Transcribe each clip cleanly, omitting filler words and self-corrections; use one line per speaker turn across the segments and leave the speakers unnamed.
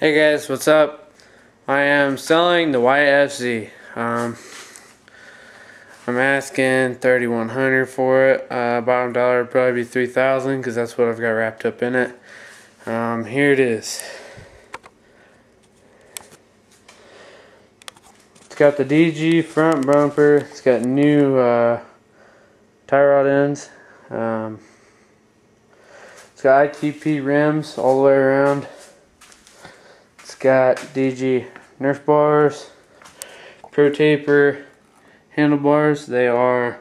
Hey guys, what's up? I am selling the YFZ. I'm asking $3,100 for it. Bottom dollar would probably be $3,000 because that's what I've got wrapped up in it. Here it is. It's got the DG front bumper. It's got new tie rod ends. It's got ITP rims all the way around. It's got DG Nerf bars, Pro Taper handlebars. They are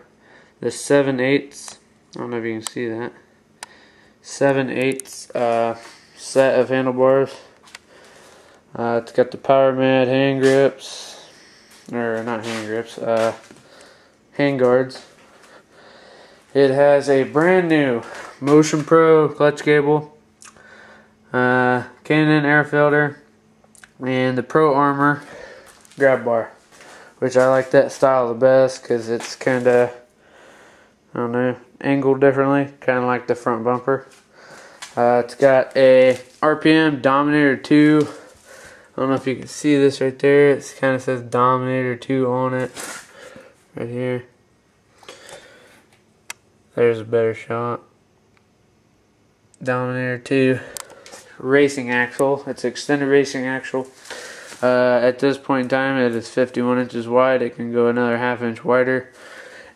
the 7/8. I don't know if you can see that. 7/8 set of handlebars. It's got the Powermadd hand grips, or not hand grips, hand guards. It has a brand new Motion Pro clutch cable, K&N Air Filter, and the Pro Armor grab bar, which I like that style the best because it's kind of, I don't know, angled differently, kind of like the front bumper. It's got a RPM Dominator 2. I don't know if you can see this right there. It kind of says Dominator 2 on it, right here. There's a better shot. Dominator 2 racing axle. It's an extended racing axle. At this point in time, it is 51 inches wide. It can go another ½ inch wider.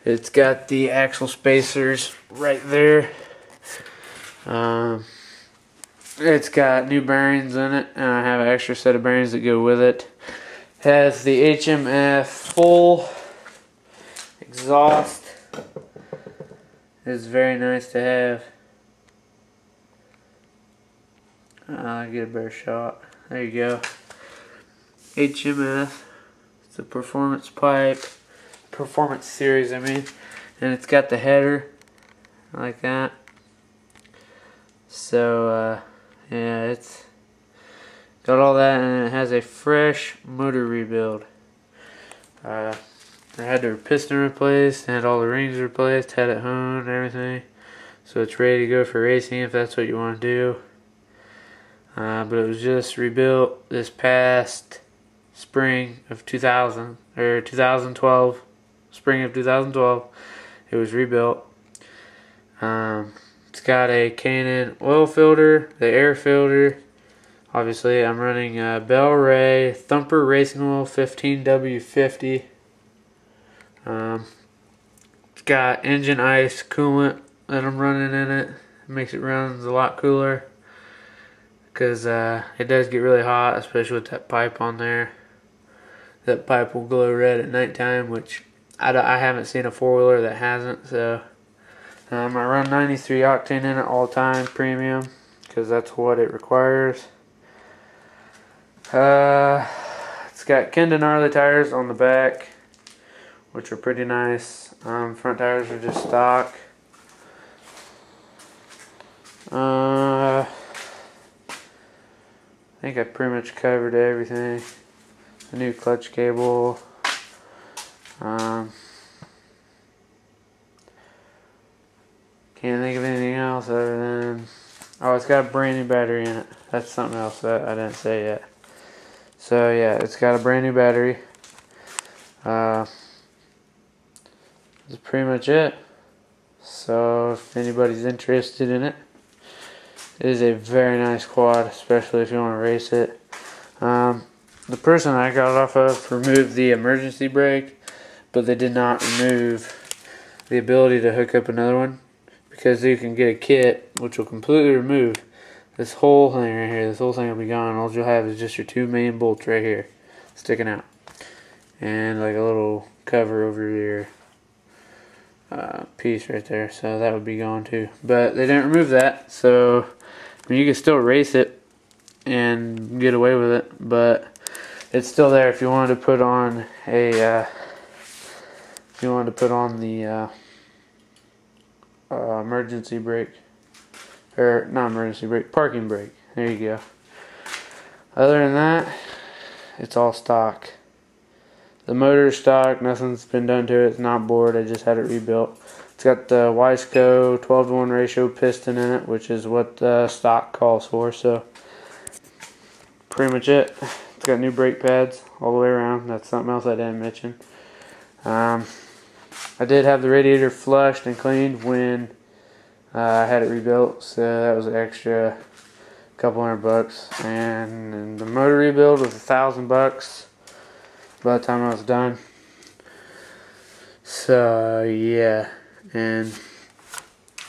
It's got the axle spacers right there. It's got new bearings in it, and I have an extra set of bearings that go with it. It has the HMF full exhaust. It's very nice to have. I'll get a better shot. There you go. HMF. It's a performance pipe. Performance series, I mean. And it's got the header like that. So, yeah, it's got all that, and it has a fresh motor rebuild. I had the piston replaced, had all the rings replaced, had it honed and everything. So it's ready to go for racing if that's what you want to do. But it was just rebuilt this past spring of 2012. Spring of 2012. It was rebuilt. It's got a K&N oil filter, the air filter. Obviously, I'm running Bell Ray Thumper Racing Oil 15W50. It's got engine ice coolant that I'm running in it. It makes it run a lot cooler because it does get really hot, especially with that pipe on there. That pipe will glow red at nighttime, which I haven't seen a four-wheeler that hasn't. So I run 93 octane in it all the time, premium, because that's what it requires. It's got Kenda Knarly tires on the back, which are pretty nice. Front tires are just stock. I think I pretty much covered everything. The new clutch cable. Can't think of anything else other than, oh, it's got a brand new battery in it. That's something else that I didn't say yet. So yeah, it's got a brand new battery. That's pretty much it. So if anybody's interested in it, it is a very nice quad, especially if you want to race it. The person I got it off of removed the emergency brake, but they did not remove the ability to hook up another one, because you can get a kit which will completely remove this whole thing right here. This whole thing will be gone. All you'll have is just your two main bolts right here sticking out, and like a little cover over your piece right there. So that would be gone too. But they didn't remove that, so I mean, you can still race it and get away with it, but it's still there if you wanted to put on a the emergency brake, or not emergency brake, parking brake. There you go. Other than that, it's all stock. The motor is stock, nothing's been done to it. It's not bored, I just had it rebuilt. It's got the Wiseco 12-to-1 ratio piston in it, which is what the stock calls for. So pretty much it. It's got new brake pads all the way around. That's something else I didn't mention. I did have the radiator flushed and cleaned when I had it rebuilt, so that was an extra couple $100. And the motor rebuild was $1,000 by the time I was done. So yeah, and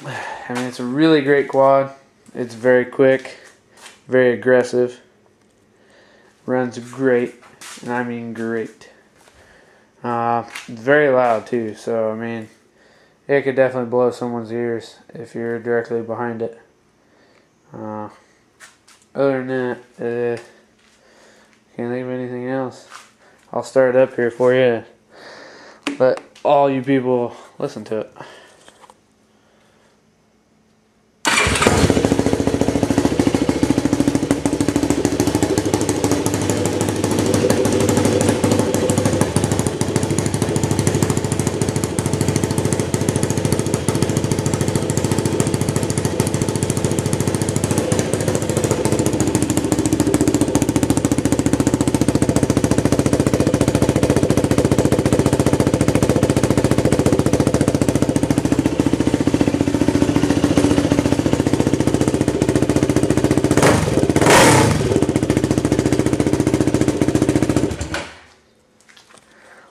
I mean, it's a really great quad. It's very quick, very aggressive, runs great, and I mean great. Very loud too, so I mean, it could definitely blow someone's ears if you're directly behind it. Other than that, can't think of anything else. I'll start it up here for you. Let all you people listen to it.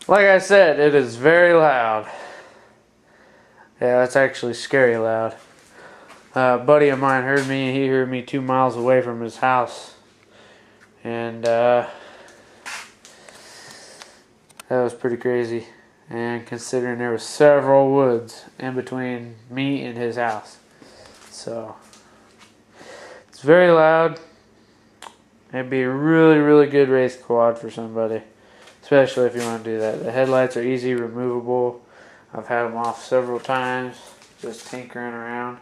Like I said, it is very loud. Yeah, that's actually scary loud. A buddy of mine heard me, and he heard me 2 miles away from his house. And that was pretty crazy. And considering there were several woods in between me and his house. So, it's very loud. It'd be a really, really good race quad for somebody. Especially if you want to do that. The headlights are easy, removable. I've had them off several times, just tinkering around.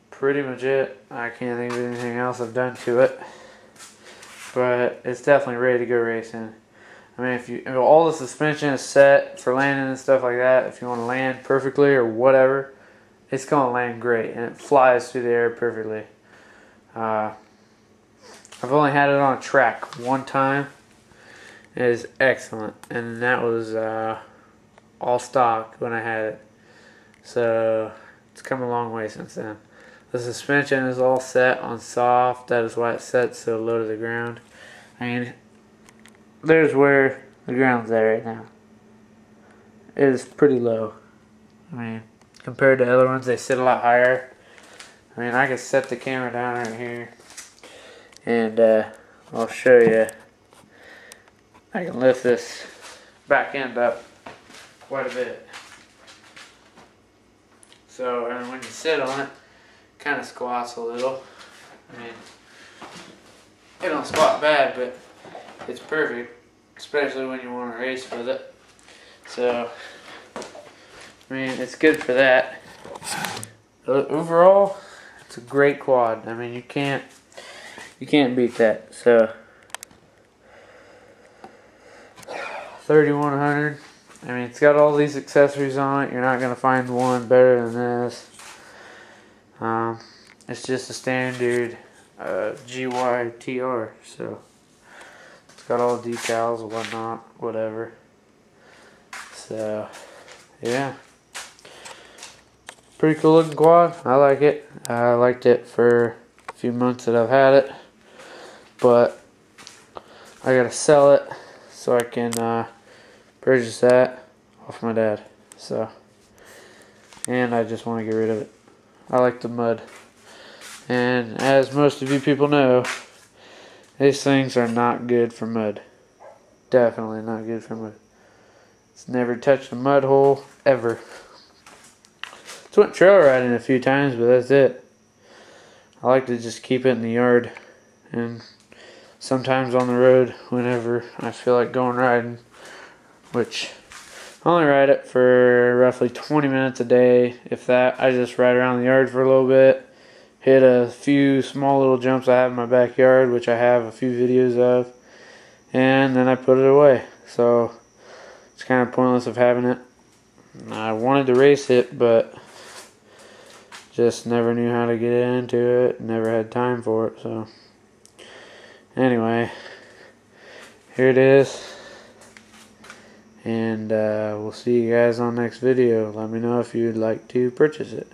Pretty much it. I can't think of anything else I've done to it. But it's definitely ready to go racing. I mean, if all the suspension is set for landing and stuff like that, if you want to land perfectly or whatever, it's going to land great. And it flies through the air perfectly. I've only had it on a track one time. It is excellent, and that was all stock when I had it. So it's come a long way since then. The suspension is all set on soft. That is why it's set so low to the ground. I mean, there's where the ground's at right now. It is pretty low. I mean, compared to other ones, they sit a lot higher. I mean, I can set the camera down right here. And I'll show you. I can lift this back end up quite a bit. So, and when you sit on it, kind of squats a little. I mean, it don't squat bad, but it's perfect, especially when you want to race with it. So, I mean, it's good for that. Overall, it's a great quad. I mean, you can't beat that. So 3100. I mean, it's got all these accessories on it. You're not gonna find one better than this. It's just a standard GYTR. So it's got all the decals and whatnot, whatever. So yeah, pretty cool looking quad. I like it. I liked it for a few months that I've had it. But I gotta sell it so I can purchase that off my dad. So, and I just want to get rid of it. I like the mud, and as most of you people know, these things are not good for mud. Definitely not good for mud. It's never touched a mud hole ever. It's went trail riding a few times, but that's it. I like to just keep it in the yard and sometimes on the road whenever I feel like going riding, which I only ride it for roughly 20 minutes a day. If that, I just ride around the yard for a little bit, hit a few small little jumps I have in my backyard, which I have a few videos of, and then I put it away. So it's kind of pointless of having it. I wanted to race it, but Just never knew how to get into it. Never had time for it. So anyway, here it is. And we'll see you guys on the next video. Let me know if you'd like to purchase it.